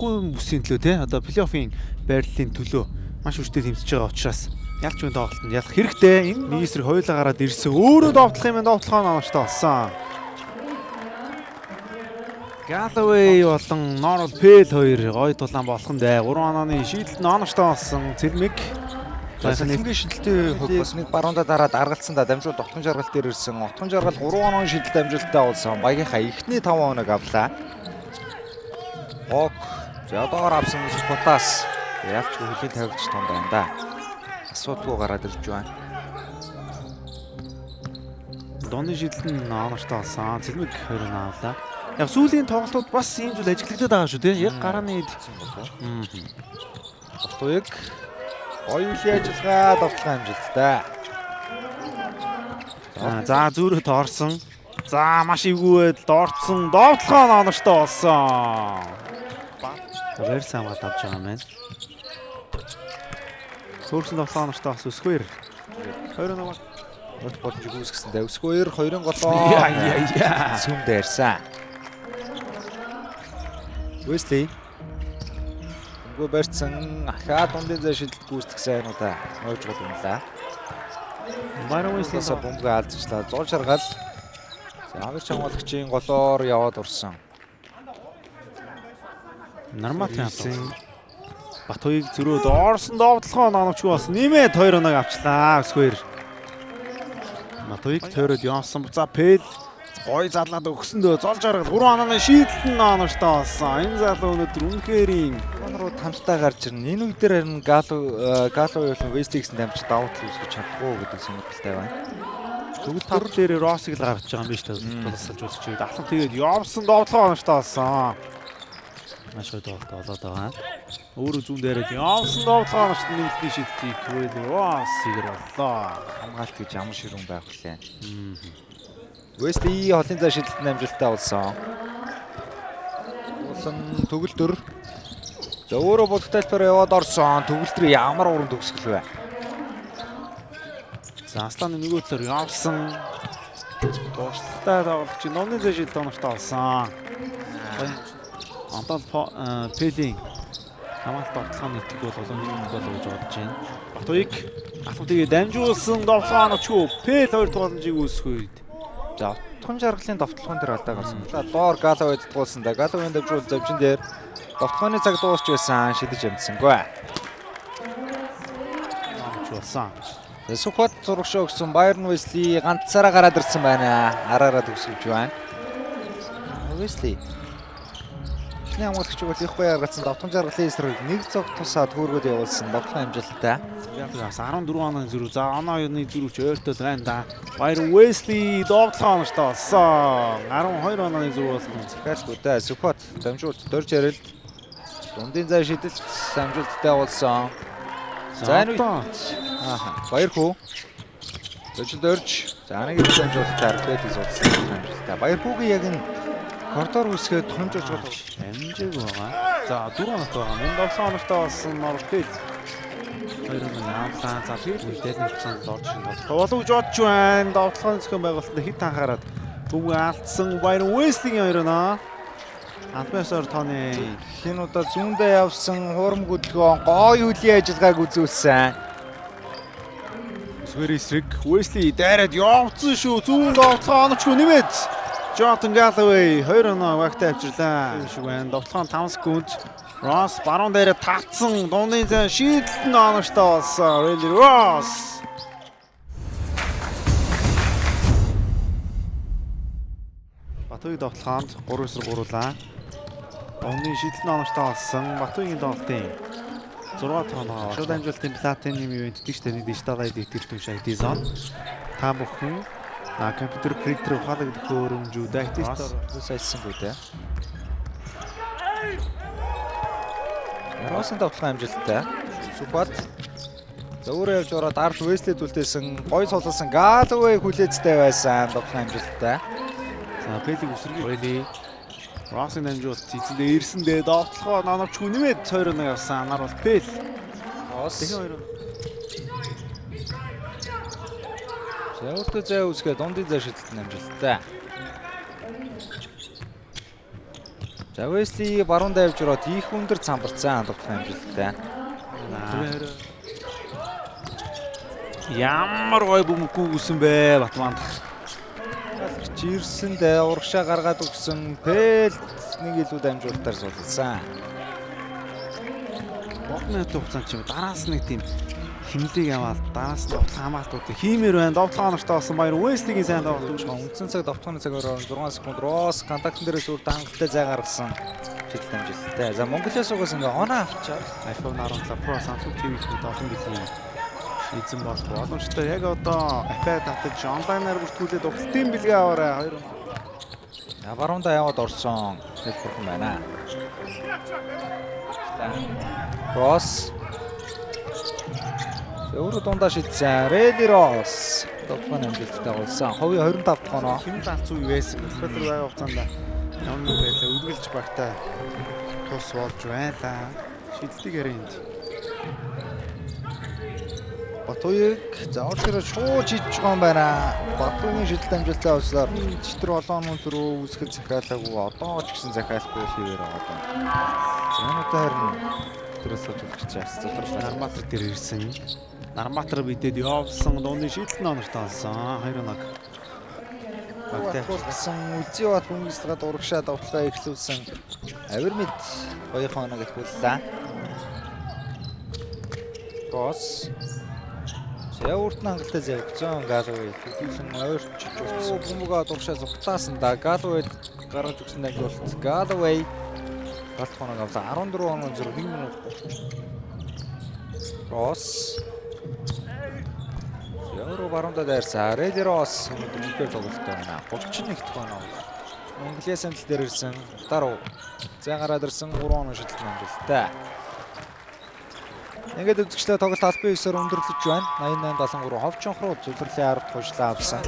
удахгүй бүсийн төлөө те одоо плей-оффын байрлалын төлөө маш хүчтэй тэмцэж байгаа учраас ялч үн тоглолтод ялах хэрэгтэй. Энэ нэг эсрэг хоёулаа гараад ирсэн. Өөрөө довтлох юм довтлохоо нааштай болсон. Galloway болон Norwell Pale хоёр гоё тулаан болох нь дээ. 3 онооны шийдэлт нааштай болсон. Цэлмэг Цэлмгийн шидэлтийн хувьд бас нэг баруундаа дараад аргалцсан да дамжуул отхон жаргал дээр ирсэн. Отхон жаргал 3 онооны шидэлт амжилттай болсон. Багийнхаа эхний 5 оног авлаа. Ок. За одоогоор авсан Спотас ялч хөлийн тавигдч том байна да. Асуудгүй гараад ирж байна. Донны шидэлт нь нааштай болсон. Цэлмэг хоёр оноо авлаа. Яг сүүлийн тоглолтууд бас ийм зүйл ажиглагдаад байгаа шүү дээ. Яг гарааны Бутуйг оюулын ажиллагаа довтлох амжилттай. За зүрхэд орсон. За маш эвгүй байдалд орцсон. Довтлохоо нааштай болсон. Верс хамгаалж авч байгаа юм байна. Сөөрсөн довтлохоо нааштай болсон Сквер. 20 оноо Нот боломж үүсгэсэндээ Сквер 2-ын голоо. Сүм дээрсэн. Wesley Гү барьсан ахаа дундын зай шидэлт гүйцэтгсэн юмудаа ойж гол юмлаа. Byron Wesley-с бомбыг алдчихлаа. Зул шаргал. За авир хамгаалагчийн голоор яваад урсан. Нармат явсан. Батуйг зөрөөд орсон довтлохоо наавчгүй болсон. Нэмээд 2 оног авчлаа. Сквер. Батуйг төрөд явсан. За Пэл гой залаад өгсөндөө зол жаргал 3 онооны шийдэлт нь нааштай болсон. Энэ залуу өнөөдөр үнэхэрийн руу тамтаа гарч ирнэ. Энэ үед дээр харин Galloway болон Wesley-гийн дамжид давуу тал үүсгэж чадахгүй гэдэг сонирхолтой байна. Тэгвэл төр дээр Россыг л гаргаж байгаа юм биш үү? Тулсалж үзэж байгаад ахлан тэгээд явсан довтлохоо нааштай болсон. Маш их довтлоо болоод байгаа. Өөрөө зүүн дээрээ явсан довтлохоо нааштай нэмэлтний шийдэлтийг Россыг боллоо. Хамгаалт гэж ямар ширүүн байх вүлээ. Wesley холын зай шидэлтэн амжилттай болсон. Уулан төгөлдөр. За өөрөө бодох тайлбараа яваад орсон. Төгөлдөр ямар уран төгсгөл вэ? За Асланы нөгөө талаар явсан. Дуусталтай тоглогч номны зай шидэлт оноочтой болсон. Антал Пелийн хамгаалт тоглохын нийтлэг бол олон гол гэж бодож байна. Батуйг ахлан тэгээ дамжуулсан довтлоо оноочгүй Пел 2 тооламжийг үүсэх үед. За отхон жаргалын довтлохын дээр алдаа гарсан. Доор Galloway дутгуулсан да. Galloway дамжуул завжин дээр довтлооны цаг дуусч байсан. Шидэж амжсангүй. Амжуулсан. Сүхбат зурагшаа өгсөн Byron Wesley ганцаараа гараад ирсэн байна. Араараа төгсөж байна. Wesley эхний хамгаалагч бол их баяр гаргасан довтлон жаргалын эсрэг нэг цог тусаад хөөргөд явуулсан довтлон амжилттай. Ягаас 14 онооны зүрх. За онооны зүрхч ойртол байна да. Byron Wesley довтлоо оноочтой болсон. 12 онооны зүрх болсон. Захиалгүй да. Сүхбат дамжуулт дөрж ярил. Дундын зай шидэлт амжилттай болсон. За энэ баяр хүү. Дөрж. За нэг дамжуултаар Пэдис болсон амжилттай. Баяр хүүгийн яг энэ коридор үсгээд томжиж байгаа амжиг байгаа. За 4 оноотой байгаа. Мөн 7 оноотой болсон Norwell. 2 оноо. За Пэл дээр нэгцэн орж ирнэ. Боловч бодж байна. Довтлохын зохион байгуулалтанд хит анхаарад бүгд алдсан Byron Wesley-ийн 2 оноо. Антмесор тооны хин удаа зүүндээ явсан хурам хөдөлгөөн гоё үлийн ажиллагааг үзүүлсэн. Сквер эсрэг Wesley дайраад явцсан шүү. Зүүн довтлохоо оноочгүй нэмээд Jonathan Galloway 2 оноо багтаа авчирлаа. Шиг байна. Довтлохоо 5 секунд. Ross баруун дээрээ татсан. Дундын зай шийдэлт нь оноочтой болсон. Riley Ross. Батуйг довтлохоонд 3-3-уулаа. Дундын шийдэлт нь оноочтой болсон. Батуйгийн довтлын 6 тоноо. Шууд амжилтын платинум ивент гэж нэг дижитал ID төвшин ID зон. Та бүхэн компьютер принтер ухаалаг хөрөмжүүд дайтистор сайсангүй те. Росын довтлох амжилттай. Сүхбат. За өөрөө явж ороод Арш Wesley түлтээсэн гой цолсон Galloway хүлээцтэй байсан довтлох амжилттай. За Пелиг үсэргээ Росын амжилт эцэдээ ирсэндээ довтлохоо наавчгүй нэмээд 2 оноо явсан. Нар бол Пел. Рос. Өөртөө зай үсгээ дундын зай шидэлтэн амжилттай. За Wesley баруун давж ороод их өндөр цамбарцсан хандлагатай амжилттай. Ямар гой бөмбөг үсэн бэ Батманд. Жирсэндээ урагшаа гаргаад өгсөн Пэлт нэг илүү дамжуулалтаар суулгасан. Богны хугацаанд ч юм дараас нэг тийм химлэг яваад дараас нь хамаалтууд хиймээр байна. Довтлогоо нартай болсон баяр Wesley-гийн сайн тоглолт. Үндсэн цаг довтлооны цагаар 6 секунд Росс контактн дээрээс үр хангалттай зай гаргасан. Шидэл дамжуулалттай. За Монголоос угаас ингээ оноо авчаад iPhone 17 Pro Samsung TV-ийн олон жилийн эзэн болох боломжтой. Яг одоо iPad татаж онлайнаар бүртгүүлээд угтын бэлгээ аваарай. 2 баруундаа яваад орсон. Хэлбэрхэн байна. Росс өөрөө дундаа шидсэн. Рэди Росс довтлооны амжилттай болсон. Ховын 25 гоноо. Хим талц үе байсан. Тэгэхээр байгаа хугацаанд ямар байлаа үргэлж багтаа тус болж байлаа. Шидэлтийг ярианд. Батуйг зааварчраа шууд хийж байгаа юм байна. Батуйгийн шидэлт амжилттай болсоор читэр олон руу үсгэл захиалаагүй одоо ч гэсэн захиалахгүй хийвэр байгаа. Зэнүүдээр харин тэрээс болж чаас Нарматар дээр ирсэн. Нарматар бидэд явсан дууны шидэлт номерт алсан. 2-1. Багтаасан үлзий бат хүмүүстгээ дурагшаа довтлоо эхлүүлсэн. Авир мэд 2 хоног ихүүллээ. Росс Яурт нь хангалттай завьцсан Галвей хэвлэн ойрчиж өгсөн. Бөмбөгөө дуршаа зүхтаасан да. Галвей гаргаж өгсөн дамжуулалт. Галвей галт хоног авсан 14 оноо зэрэг 1 минут болчих. Росс Яуруу баруунда дайрсан. Рэди Росс өнөөдөр тоглолттой байна. 31 дэх оноо. Монголын амжилт дээр ирсэн. Даруу. Зай гараад ирсэн 3 оноо шидэлт амжилттай. Ингээд үзэгчлээ тоглолт албан ёсоор өндөрлөж байна. 88-73 ховчонх руу зөвлөлийн ард хужлаа авсан.